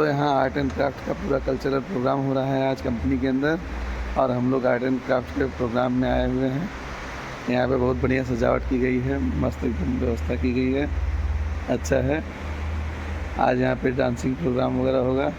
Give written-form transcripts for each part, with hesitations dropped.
यहाँ art and craft का पूरा कल्चरल प्रोग्राम हो रहा है आज कंपनी के अंदर, और हम लोग आर्ट एंड क्राफ्ट के प्रोग्राम में आए हुए हैं। यहाँ पे बहुत बढ़िया सजावट की गई है, मस्त एकदम व्यवस्था की गई है, अच्छा है। आज यहाँ पे डांसिंग प्रोग्राम वगैरह होगा।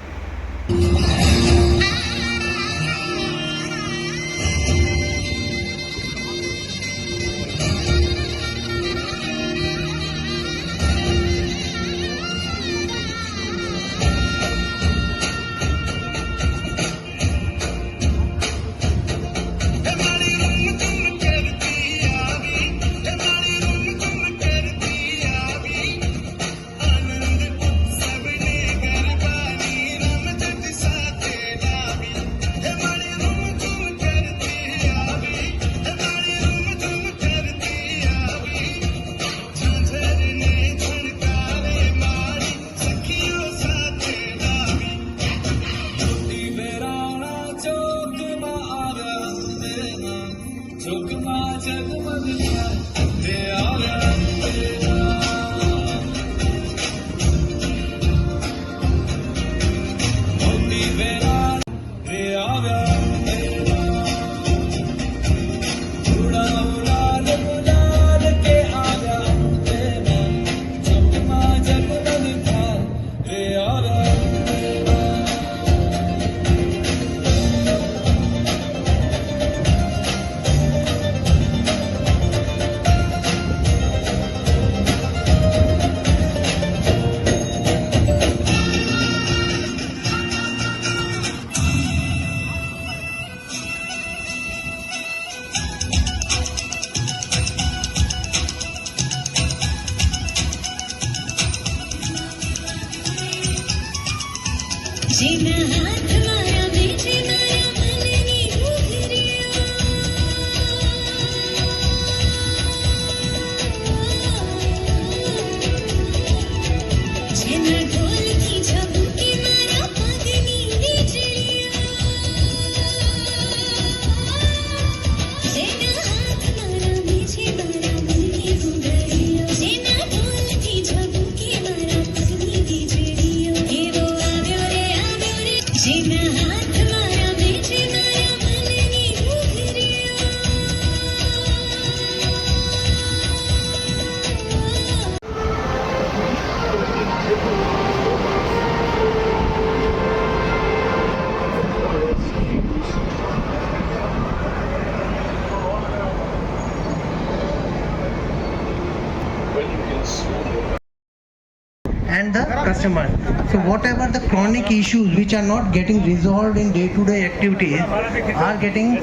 And the customer. So whatever the chronic issues which are not getting resolved in day-to-day activities are getting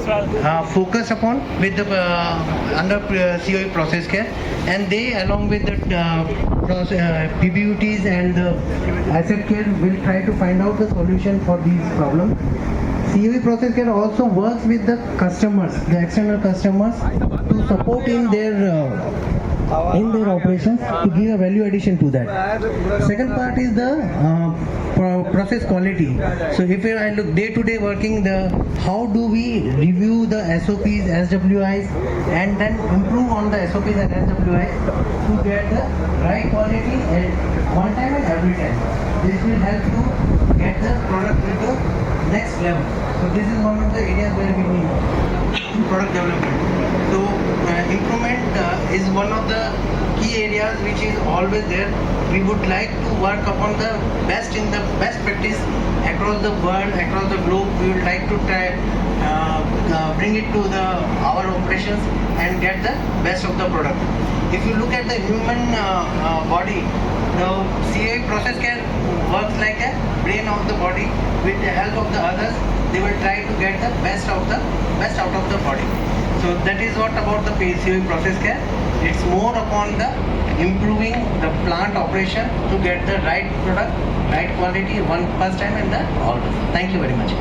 focused upon with the under COE process care, and they along with the PBUTs and the asset care will try to find out the solution for these problems. COE process care also works with the customers, the external customers, to support in their operations, to give a value addition to that. Second part is the process quality. So if I look day to day working, how do we review the SOPs, SWIs, and then improve on the SOPs and SWIs to get the right quality at one time and every time. This will help to get the product to the next level. So this is one of the areas where we need product development. So improvement is one of the key areas which is always there. We would like to work upon the best in the best practice across the world, across the globe. We would like to try bring it to our operations and get the best of the product. If you look at the human body, the COE process care works like a brain of the body. With the help of the others, they will try to get the best out of the body. So that is what about the COE process care. It's more upon the improving the plant operation to get the right product, right quality, one first time and the always. Thank you very much.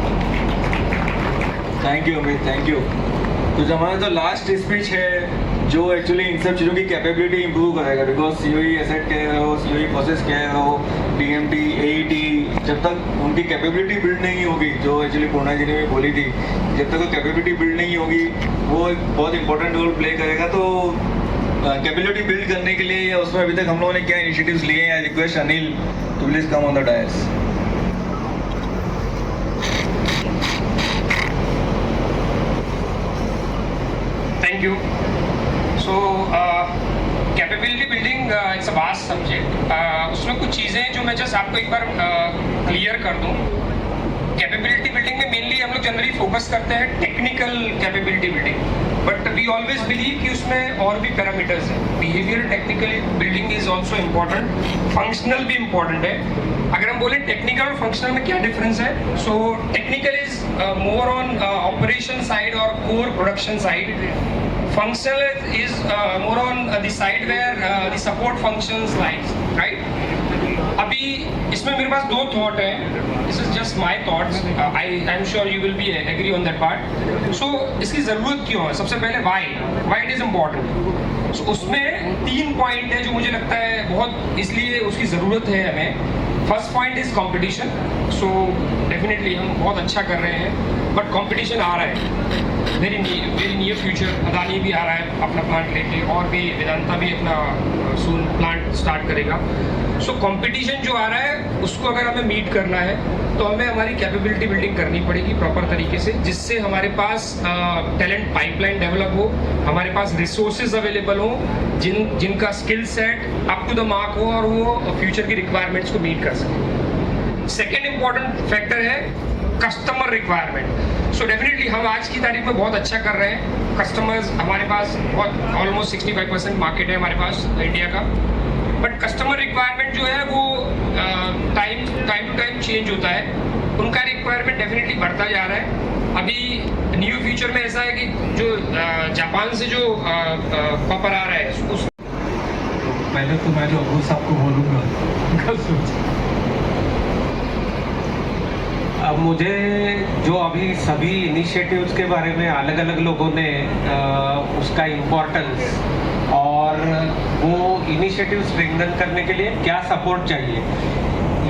Thank you Amit, thank you. तो जो हमारा तो last speech है जो actually in सब चीज़ों की capability improve करेगा, बिकॉज COE एसेट केयर हो, COE प्रोसेस केयर हो, DMT, AET, जब तक उनकी कैपेबिलिटी बिल्ड नहीं होगी, जो एक्चुअली पूर्णा जी ने भी बोली थी, जब तक वो कैपेबिलिटी बिल्ड नहीं होगी वो एक बहुत इंपॉर्टेंट रोल प्ले करेगा। तो कैपेबिलिटी बिल्ड करने के लिए उसमें अभी तक हम लोगों ने क्या इनिशिएटिव्स लिए हैं? I request Anil to please come on the dais. Thank you. So, capability building it's a vast subject. उसमें कुछ चीज़ें जो मैं जस्ट आपको एक बार क्लियर कर दूं. कैपेबिलिटी बिल्डिंग में मेनली हम लोग जनरली फोकस करते हैं technical capability building, but we always believe कि उसमें और भी पैरामीटर्स हैं. Behaviour technical building is also important, functional भी इम्पॉर्टेंट है. अगर हम बोले टेक्निकल और फंक्शनल में क्या डिफरेंस है, so technical is more on operation side और core production side. Functional is more on the side where the support functions lies, right? अभी इसमें मेरे पास दो थॉट हैं. This is just my thoughts. I'm sure you will be agree on that part. So इसकी ज़रूरत क्यों है? सबसे पहले why it is important. So उसमें 3 पॉइंट है जो मुझे लगता है बहुत इसलिए उसकी ज़रूरत है हमें. First point is competition. So definitely हम बहुत अच्छा कर रहे हैं, बट कंपटीशन आ रहा है वेरी नियर फ्यूचर. अदानी भी आ रहा है अपना प्लांट लेके, और भी वेदांता भी अपना सून प्लांट स्टार्ट करेगा. सो कंपटीशन जो आ रहा है उसको अगर हमें मीट करना है तो हमें हमारी कैपेबिलिटी बिल्डिंग करनी पड़ेगी प्रॉपर तरीके से, जिससे हमारे पास टैलेंट पाइपलाइन डेवलप हो, हमारे पास रिसोर्सेज अवेलेबल हो जिनका skill set up to the mark हो और वो फ्यूचर की रिक्वायरमेंट्स को मीट कर सके. सेकेंड इंपॉर्टेंट फैक्टर है कस्टमर रिक्वायरमेंट. सो डेफिनेटली हम आज की तारीख में बहुत अच्छा कर रहे हैं. कस्टमर्स हमारे पास बहुत ऑलमोस्ट 65% मार्केट है हमारे पास इंडिया का, बट कस्टमर रिक्वायरमेंट जो है वो टाइम टू टाइम चेंज होता है. उनका रिक्वायरमेंट डेफिनेटली बढ़ता जा रहा है. अभी न्यू फ्यूचर में ऐसा है कि जो जापान से जो कॉपर आ रहा है उस पहले तो मैं जो अबू साहब को बोलूँगा. अब मुझे जो अभी सभी इनिशिएटिव्स के बारे में अलग अलग लोगों ने उसका इम्पोर्टेंस और वो इनिशिएटिव स्ट्रेंथन करने के लिए क्या सपोर्ट चाहिए,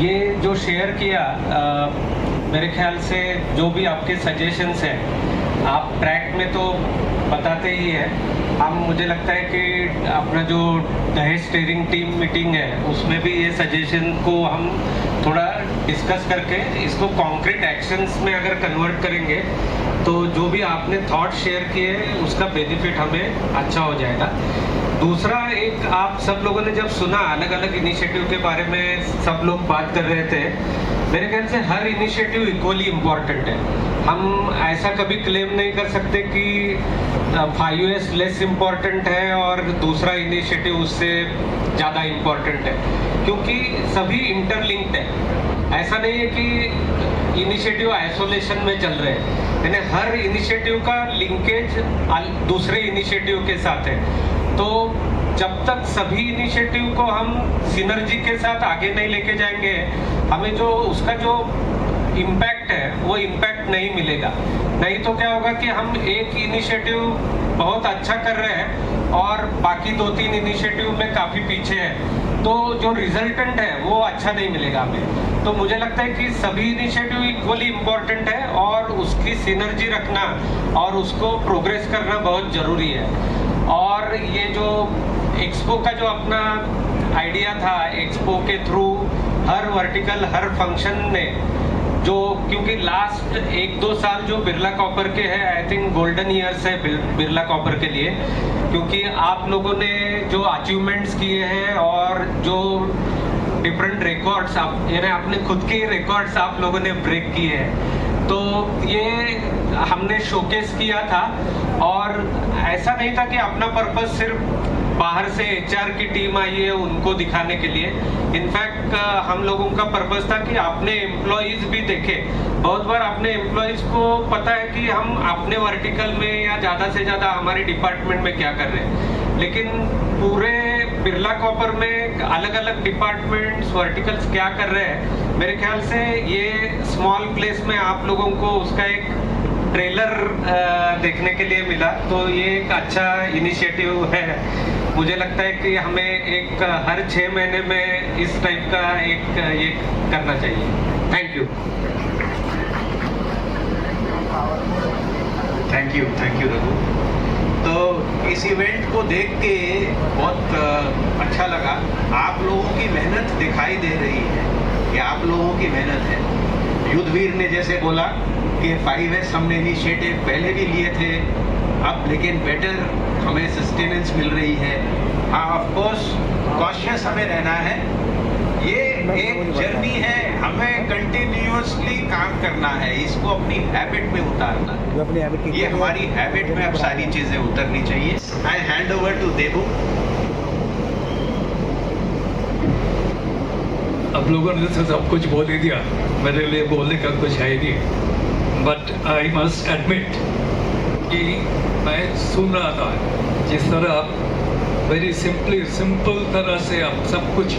ये जो शेयर किया, मेरे ख्याल से जो भी आपके सजेशंस हैं आप ट्रैक में तो बताते ही हैं. हम मुझे लगता है कि अपना जो दहेज स्टीयरिंग टीम मीटिंग है उसमें भी ये सजेशन को हम थोड़ा डिस्कस करके इसको कॉन्क्रीट एक्शंस में अगर कन्वर्ट करेंगे तो जो भी आपने थॉट शेयर किए उसका बेनिफिट हमें अच्छा हो जाएगा. दूसरा, एक आप सब लोगों ने जब सुना अलग अलग इनिशिएटिव के बारे में सब लोग बात कर रहे थे, मेरे ख्याल से हर इनिशिएटिव इक्वली इम्पॉर्टेंट है. हम ऐसा कभी क्लेम नहीं कर सकते कि 5US लेस इम्पॉर्टेंट है और दूसरा इनिशिएटिव उससे ज़्यादा इम्पॉर्टेंट है, क्योंकि सभी इंटरलिंक्ड है. ऐसा नहीं है कि इनिशिएटिव आइसोलेशन में चल रहे हैं, यानी हर इनिशिएटिव का लिंकेज दूसरे इनिशिएटिव के साथ है. तो जब तक सभी इनिशिएटिव को हम सिनर्जी के साथ आगे नहीं लेके जाएंगे, हमें जो उसका जो इम्पैक्ट है वो इम्पैक्ट नहीं मिलेगा. नहीं तो क्या होगा कि हम एक इनिशिएटिव बहुत अच्छा कर रहे हैं और बाकी 2-3 इनिशिएटिव में काफ़ी पीछे हैं, तो जो रिजल्टेंट है वो अच्छा नहीं मिलेगा हमें. तो मुझे लगता है कि सभी इनिशिएटिव इक्वली इम्पॉर्टेंट है और उसकी सिनर्जी रखना और उसको प्रोग्रेस करना बहुत ज़रूरी है. और ये जो एक्सपो का जो अपना आइडिया था, एक्सपो के थ्रू हर वर्टिकल हर फंक्शन में जो, क्योंकि लास्ट 1-2 साल जो बिरला कॉपर के हैं, आई थिंक गोल्डन ईयर्स है बिरला कॉपर के लिए, क्योंकि आप लोगों ने जो अचीवमेंट्स किए हैं और जो डिफरेंट रिकॉर्ड्स यानी अपने खुद के रिकॉर्ड्स आप लोगों ने ब्रेक किए हैं, तो ये हमने शोकेस किया था. और ऐसा नहीं था कि अपना पर्पस सिर्फ बाहर से HR की टीम आई है उनको दिखाने के लिए. इनफैक्ट हम लोगों का पर्पस था कि अपने एम्प्लॉयज़ भी देखें. बहुत बार अपने एम्प्लॉयज़ को पता है कि हम अपने वर्टिकल में या ज़्यादा से ज़्यादा हमारे डिपार्टमेंट में क्या कर रहे हैं, लेकिन पूरे बिरला कॉपर में अलग अलग डिपार्टमेंट्स वर्टिकल्स क्या कर रहे हैं, मेरे ख्याल से ये स्मॉल प्लेस में आप लोगों को उसका एक ट्रेलर देखने के लिए मिला. तो ये एक अच्छा इनिशिएटिव है. मुझे लगता है कि हमें एक हर 6 महीने में इस टाइप का एक ये करना चाहिए. Thank you. Thank you Raghu. तो इस इवेंट को देख के बहुत अच्छा लगा. आप लोगों की मेहनत दिखाई दे रही है, ये आप लोगों की मेहनत है. युद्धवीर ने जैसे बोला कि 5S हमने इनिशिएटिव पहले भी लिए थे, अब लेकिन बेटर हमें सस्टेनेंस मिल रही है। हाँ, ऑफ कोर्स कॉशियस हमें रहना है। ये एक जर्नी है, हमें कंटिन्यूअसली काम करना है, इसको अपनी हैबिट में उतारना है। ये हमारी हैबिट में अब सारी चीजें उतरनी चाहिए। आई हैंड ओवर टू देबू। अब लोगों ने तो सब कुछ बोल ही दिया, मेरे लिए बोलने का कुछ है ही नहीं। बट आई मस्ट एडमिट कि मैं सुन रहा था जिस तरह आप वेरी सिंपल तरह से आप सब कुछ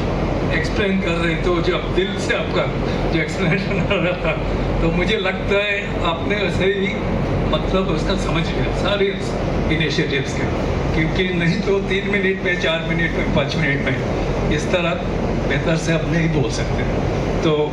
एक्सप्लेन कर रहे थे, जब दिल से आपका जो एक्सप्लेनेशन आ रहा था, तो मुझे लगता है आपने ऐसे ही मतलब उसका समझ लिया सारे इनिशिएटिव्स के, क्योंकि नहीं तो 3 मिनट में, 4 मिनट में, 5 मिनट में इस तरह बेहतर से आप नहीं बोल सकते। तो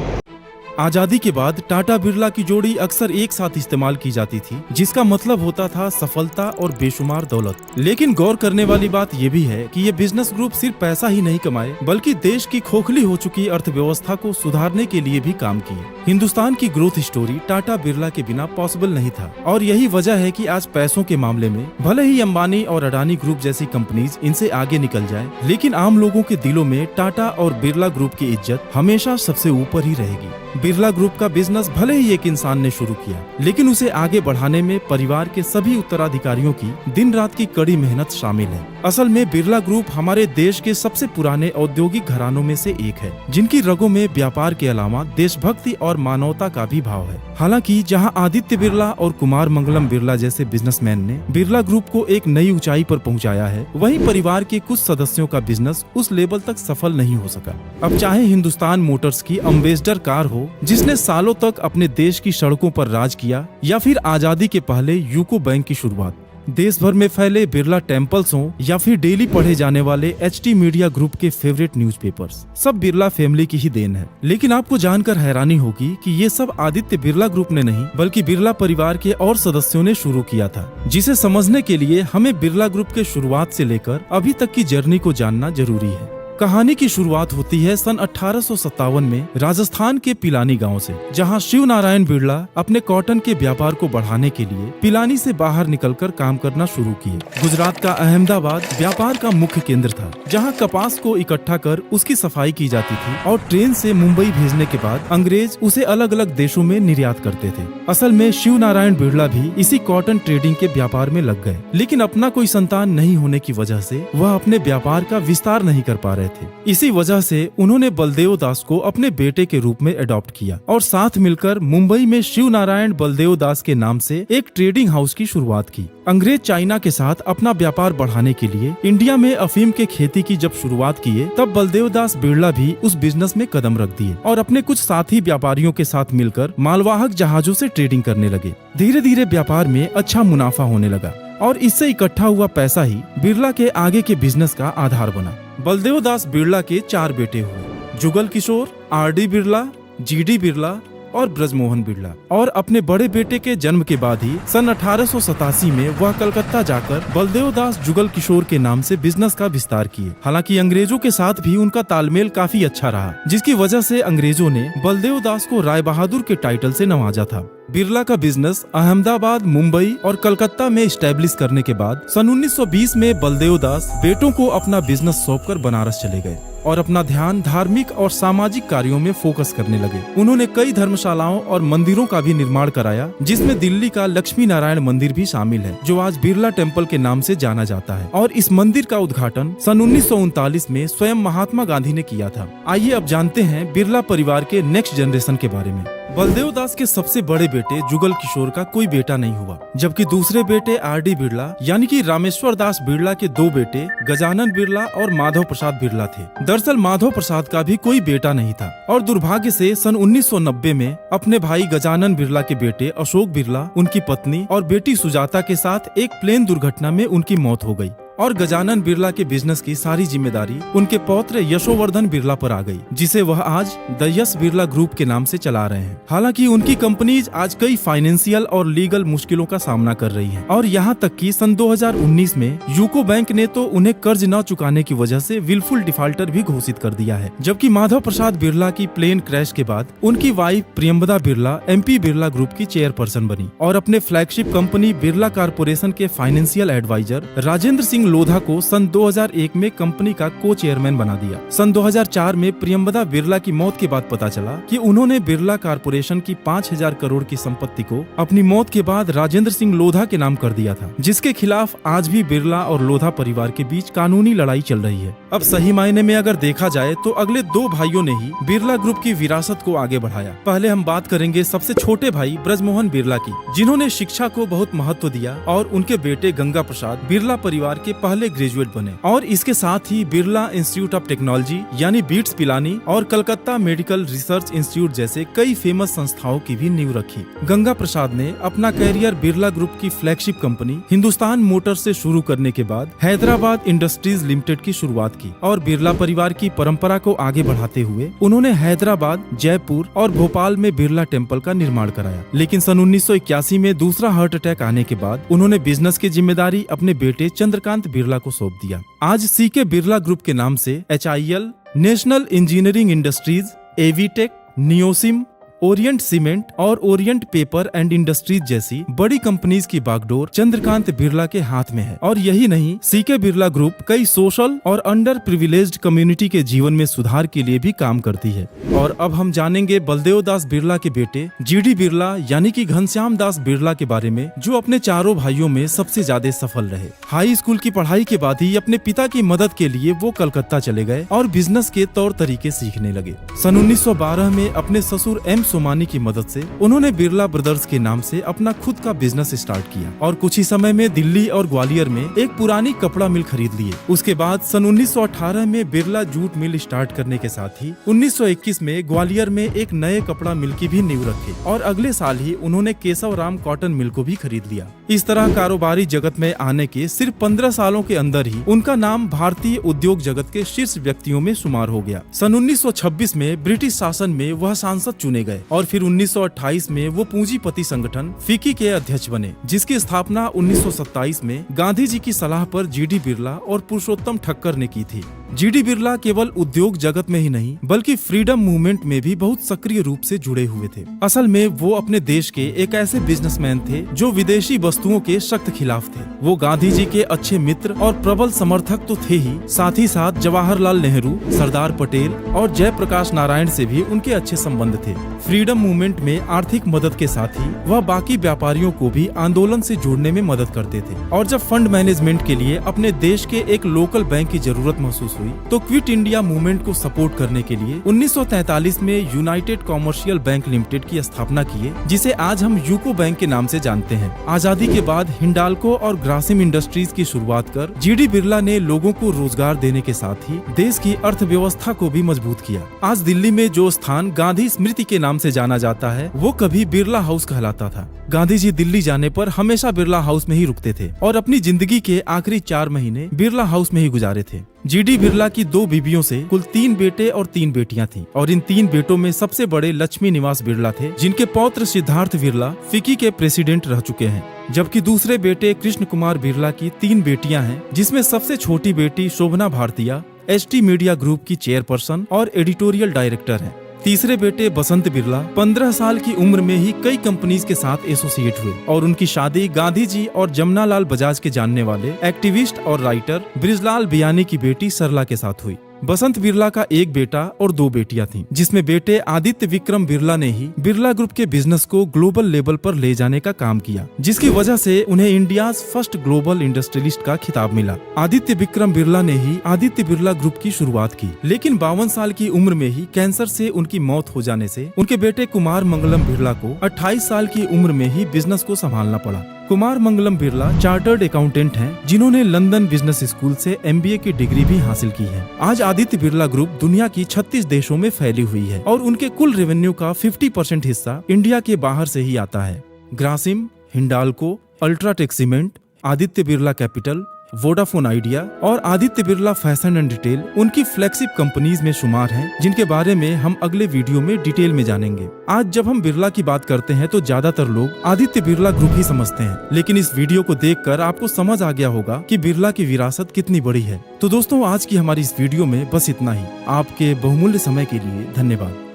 आजादी के बाद टाटा बिरला की जोड़ी अक्सर एक साथ इस्तेमाल की जाती थी, जिसका मतलब होता था सफलता और बेशुमार दौलत। लेकिन गौर करने वाली बात यह भी है कि ये बिजनेस ग्रुप सिर्फ पैसा ही नहीं कमाए, बल्कि देश की खोखली हो चुकी अर्थव्यवस्था को सुधारने के लिए भी काम किए। हिंदुस्तान की ग्रोथ स्टोरी टाटा बिरला के बिना पॉसिबल नहीं था, और यही वजह है कि आज पैसों के मामले में भले ही अंबानी और अडानी ग्रुप जैसी कंपनीज इनसे आगे निकल जाए, लेकिन आम लोगों के दिलों में टाटा और बिरला ग्रुप की इज्जत हमेशा सबसे ऊपर ही रहेगी। बिरला ग्रुप का बिजनेस भले ही एक इंसान ने शुरू किया, लेकिन उसे आगे बढ़ाने में परिवार के सभी उत्तराधिकारियों की दिन रात की कड़ी मेहनत शामिल है। असल में बिरला ग्रुप हमारे देश के सबसे पुराने औद्योगिक घरानों में से एक है, जिनकी रगों में व्यापार के अलावा देशभक्ति और मानवता का भी भाव है। हालांकि जहां आदित्य बिरला और कुमार मंगलम बिरला जैसे बिजनेसमैन ने बिरला ग्रुप को एक नई ऊंचाई पर पहुंचाया है, वहीं परिवार के कुछ सदस्यों का बिजनेस उस लेवल तक सफल नहीं हो सका। अब चाहे हिंदुस्तान मोटर्स की अम्बेसडर कार हो, जिसने सालों तक अपने देश की सड़कों पर राज किया, या फिर आजादी के पहले यूको बैंक की शुरुआत, देश भर में फैले बिरला टेम्पल्स हों, या फिर डेली पढ़े जाने वाले HT मीडिया ग्रुप के फेवरेट न्यूज़पेपर्स, सब बिरला फैमिली की ही देन है। लेकिन आपको जानकर हैरानी होगी कि ये सब आदित्य बिरला ग्रुप ने नहीं, बल्कि बिरला परिवार के और सदस्यों ने शुरू किया था, जिसे समझने के लिए हमें बिरला ग्रुप के शुरुआत से लेकर अभी तक की जर्नी को जानना जरूरी है। कहानी की शुरुआत होती है सन 1857 में राजस्थान के पिलानी गांव से, जहां शिव नारायण बिरला अपने कॉटन के व्यापार को बढ़ाने के लिए पिलानी से बाहर निकलकर काम करना शुरू किए। गुजरात का अहमदाबाद व्यापार का मुख्य केंद्र था, जहां कपास को इकट्ठा कर उसकी सफाई की जाती थी, और ट्रेन से मुंबई भेजने के बाद अंग्रेज उसे अलग अलग देशों में निर्यात करते थे। असल में शिव नारायण बिरला भी इसी कॉटन ट्रेडिंग के व्यापार में लग गए, लेकिन अपना कोई संतान नहीं होने की वजह से वह अपने व्यापार का विस्तार नहीं कर पा रहे थे। इसी वजह से उन्होंने बलदेव दास को अपने बेटे के रूप में अडॉप्ट किया, और साथ मिलकर मुंबई में शिव नारायण बलदेव दास के नाम से एक ट्रेडिंग हाउस की शुरुआत की। अंग्रेज चाइना के साथ अपना व्यापार बढ़ाने के लिए इंडिया में अफीम के खेती की जब शुरुआत किए, तब बलदेव दास बिरला भी उस बिजनेस में कदम रख दिए और अपने कुछ साथी व्यापारियों के साथ मिलकर मालवाहक जहाजों से ट्रेडिंग करने लगे। धीरे धीरे व्यापार में अच्छा मुनाफा होने लगा, और इससे इकट्ठा हुआ पैसा ही बिरला के आगे के बिजनेस का आधार बना। बलदेव दास बिरला के 4 बेटे हुए, जुगल किशोर, RD बिरला, GD बिरला और ब्रजमोहन बिरला। और अपने बड़े बेटे के जन्म के बाद ही सन 1887 में वह कलकत्ता जाकर बलदेव दास जुगल किशोर के नाम से बिजनेस का विस्तार किए। हालांकि अंग्रेजों के साथ भी उनका तालमेल काफी अच्छा रहा, जिसकी वजह से अंग्रेजों ने बलदेव दास को राय बहादुर के टाइटल से नवाजा था। बिरला का बिजनेस अहमदाबाद, मुंबई और कलकत्ता में स्टैब्लिश करने के बाद सन 1920 में बलदेव दास बेटों को अपना बिजनेस सौंपकर बनारस चले गए और अपना ध्यान धार्मिक और सामाजिक कार्यों में फोकस करने लगे। उन्होंने कई धर्मशालाओं और मंदिरों का भी निर्माण कराया, जिसमें दिल्ली का लक्ष्मी नारायण मंदिर भी शामिल है, जो आज बिरला टेम्पल के नाम से जाना जाता है। और इस मंदिर का उद्घाटन सन 1939 में स्वयं महात्मा गांधी ने किया था। आइए अब जानते हैं बिरला परिवार के नेक्स्ट जनरेशन के बारे में। बलदेव दास के सबसे बड़े बेटे जुगल किशोर का कोई बेटा नहीं हुआ, जबकि दूसरे बेटे RD बिरला यानी कि रामेश्वर दास बिरला के 2 बेटे गजानन बिरला और माधव प्रसाद बिरला थे। दरअसल माधव प्रसाद का भी कोई बेटा नहीं था, और दुर्भाग्य से सन 1990 में अपने भाई गजानन बिरला के बेटे अशोक बिरला, उनकी पत्नी और बेटी सुजाता के साथ एक प्लेन दुर्घटना में उनकी मौत हो गई। और गजानन बिरला के बिजनेस की सारी जिम्मेदारी उनके पौत्र यशोवर्धन बिरला पर आ गई, जिसे वह आज द यश बिरला ग्रुप के नाम से चला रहे हैं। हालांकि उनकी कंपनीज आज कई फाइनेंशियल और लीगल मुश्किलों का सामना कर रही है, और यहाँ तक कि सन 2019 में यूको बैंक ने तो उन्हें कर्ज न चुकाने की वजह से विलफुल डिफॉल्टर भी घोषित कर दिया है। जबकि माधव प्रसाद बिरला की प्लेन क्रैश के बाद उनकी wife Priyambada Birla MP Birla group की चेयरपर्सन बनी और अपने फ्लैगशिप कंपनी बिरला कारपोरेशन के फाइनेंशियल एडवाइजर राजेंद्र सिंह लोधा को सन 2001 में कंपनी का को चेयरमैन बना दिया। सन 2004 में प्रियंबदा बिरला की मौत के बाद पता चला कि उन्होंने बिरला कारपोरेशन की 5000 करोड़ की संपत्ति को अपनी मौत के बाद राजेंद्र सिंह लोधा के नाम कर दिया था, जिसके खिलाफ आज भी बिरला और लोधा परिवार के बीच कानूनी लड़ाई चल रही है। अब सही मायने में अगर देखा जाए तो अगले दो भाइयों ने ही बिरला ग्रुप की विरासत को आगे बढ़ाया। पहले हम बात करेंगे सबसे छोटे भाई ब्रजमोहन बिरला की, जिन्होंने शिक्षा को बहुत महत्व दिया और उनके बेटे गंगा प्रसाद बिरला परिवार के पहले ग्रेजुएट बने, और इसके साथ ही बिरला इंस्टीट्यूट ऑफ टेक्नोलॉजी यानी बीट्स पिलानी और कलकत्ता मेडिकल रिसर्च इंस्टीट्यूट जैसे कई फेमस संस्थाओं की भी नींव रखी। गंगा प्रसाद ने अपना कैरियर बिरला ग्रुप की फ्लैगशिप कंपनी हिंदुस्तान मोटर्स से शुरू करने के बाद हैदराबाद इंडस्ट्रीज लिमिटेड की शुरुआत की, और बिरला परिवार की परंपरा को आगे बढ़ाते हुए उन्होंने हैदराबाद, जयपुर और भोपाल में बिरला टेम्पल का निर्माण कराया। लेकिन सन 1981 में दूसरा हार्ट अटैक आने के बाद उन्होंने बिजनेस की जिम्मेदारी अपने बेटे चंद्रकांत बिरला को सौंप दिया। आज CK बिरला ग्रुप के नाम से HIL, National Engineering Industries, AVTEC, Neosym, Orient Cement और ओरिएंट पेपर एंड इंडस्ट्रीज जैसी बड़ी कंपनीज की बागडोर चंद्रकांत बिरला के हाथ में है। और यही नहीं, CK बिरला ग्रुप कई सोशल और अंडर प्रिविलेज्ड कम्युनिटी के जीवन में सुधार के लिए भी काम करती है। और अब हम जानेंगे बलदेव दास बिरला के बेटे GD बिरला यानी कि घनश्याम दास बिरला के बारे में, जो अपने चारों भाइयों में सबसे ज्यादा सफल रहे। हाई स्कूल की पढ़ाई के बाद ही अपने पिता की मदद के लिए वो कलकत्ता चले गए और बिजनेस के तौर तरीके सीखने लगे। सन 1912 में अपने ससुर M सोमानी की मदद से उन्होंने बिरला ब्रदर्स के नाम से अपना खुद का बिजनेस स्टार्ट किया, और कुछ ही समय में दिल्ली और ग्वालियर में एक पुरानी कपड़ा मिल खरीद लिए। उसके बाद सन 1918 में बिरला जूट मिल स्टार्ट करने के साथ ही 1921 में ग्वालियर में एक नए कपड़ा मिल की भी नींव रखी, और अगले साल ही उन्होंने केशव राम कॉटन मिल को भी खरीद लिया। इस तरह कारोबारी जगत में आने के सिर्फ 15 सालों के अंदर ही उनका नाम भारतीय उद्योग जगत के शीर्ष व्यक्तियों में शुमार हो गया। सन 1926 में ब्रिटिश शासन में वह सांसद चुने गए, और फिर 1928 में वो पूंजीपति संगठन फिकी के अध्यक्ष बने, जिसकी स्थापना 1927 में गांधी जी की सलाह पर GD बिरला और पुरुषोत्तम ठक्कर ने की थी। GD बिरला केवल उद्योग जगत में ही नहीं बल्कि फ्रीडम मूवमेंट में भी बहुत सक्रिय रूप से जुड़े हुए थे। असल में वो अपने देश के एक ऐसे बिजनेसमैन थे जो विदेशी वस्तुओं के सख्त खिलाफ थे। वो गांधी जी के अच्छे मित्र और प्रबल समर्थक तो थे ही साथ जवाहरलाल नेहरू, सरदार पटेल और जयप्रकाश नारायण से भी उनके अच्छे संबंध थे। फ्रीडम मूवमेंट में आर्थिक मदद के साथ ही वह बाकी व्यापारियों को भी आंदोलन से जुड़ने में मदद करते थे। और जब फंड मैनेजमेंट के लिए अपने देश के एक लोकल बैंक की जरूरत महसूस हुई तो क्विट इंडिया मूवमेंट को सपोर्ट करने के लिए 1943 में यूनाइटेड कॉमर्शियल बैंक लिमिटेड की स्थापना की, जिसे आज हम यूको बैंक के नाम से जानते हैं। आजादी के बाद हिंडाल्को और ग्रासिम इंडस्ट्रीज की शुरुआत कर GD बिरला ने लोगों को रोजगार देने के साथ ही देश की अर्थव्यवस्था को भी मजबूत किया। आज दिल्ली में जो स्थान गांधी स्मृति के नाम से जाना जाता है वो कभी बिरला हाउस कहलाता था। गांधी जी दिल्ली जाने पर हमेशा बिरला हाउस में ही रुकते थे और अपनी जिंदगी के आखिरी 4 महीने बिरला हाउस में ही गुजारे थे। GD बिरला की 2 बीवियों से कुल 3 बेटे और 3 बेटियां थीं, और इन 3 बेटों में सबसे बड़े लक्ष्मी निवास बिरला थे, जिनके पौत्र सिद्धार्थ बिरला फिकी के प्रेसिडेंट रह चुके हैं। जबकि दूसरे बेटे कृष्ण कुमार बिरला की 3 बेटियां हैं, जिसमें सबसे छोटी बेटी शोभना भारतीय HT मीडिया ग्रुप की चेयरपर्सन और एडिटोरियल डायरेक्टर है। तीसरे बेटे बसंत बिरला 15 साल की उम्र में ही कई कंपनीज के साथ एसोसिएट हुए, और उनकी शादी गांधी जी और जमनालाल बजाज के जानने वाले एक्टिविस्ट और राइटर ब्रिजलाल बियानी की बेटी सरला के साथ हुई। बसंत बिरला का एक बेटा और 2 बेटियां थीं, जिसमें बेटे आदित्य विक्रम बिरला ने ही बिरला ग्रुप के बिजनेस को ग्लोबल लेवल पर ले जाने का काम किया, जिसकी वजह से उन्हें इंडियाज फर्स्ट ग्लोबल इंडस्ट्रियलिस्ट का खिताब मिला। आदित्य विक्रम बिरला ने ही आदित्य बिरला ग्रुप की शुरुआत की, लेकिन 52 साल की उम्र में ही कैंसर से उनकी मौत हो जाने से उनके बेटे कुमार मंगलम बिरला को 28 साल की उम्र में ही बिजनेस को संभालना पड़ा। कुमार मंगलम बिरला चार्टर्ड अकाउंटेंट हैं, जिन्होंने लंदन बिजनेस स्कूल से MBA की डिग्री भी हासिल की है। आज आदित्य बिरला ग्रुप दुनिया की 36 देशों में फैली हुई है, और उनके कुल रेवेन्यू का 50% हिस्सा इंडिया के बाहर से ही आता है। Grasim, Hindalco, UltraTech Cement, Aditya Birla Capital, Vodafone Idea और Aditya Birla Fashion and Retail उनकी फ्लैगशिप कंपनीज में शुमार हैं, जिनके बारे में हम अगले वीडियो में डिटेल में जानेंगे। आज जब हम बिरला की बात करते हैं तो ज्यादातर लोग आदित्य बिरला ग्रुप ही समझते हैं, लेकिन इस वीडियो को देखकर आपको समझ आ गया होगा कि बिरला की विरासत कितनी बड़ी है। तो दोस्तों, आज की हमारी इस वीडियो में बस इतना ही। आपके बहुमूल्य समय के लिए धन्यवाद।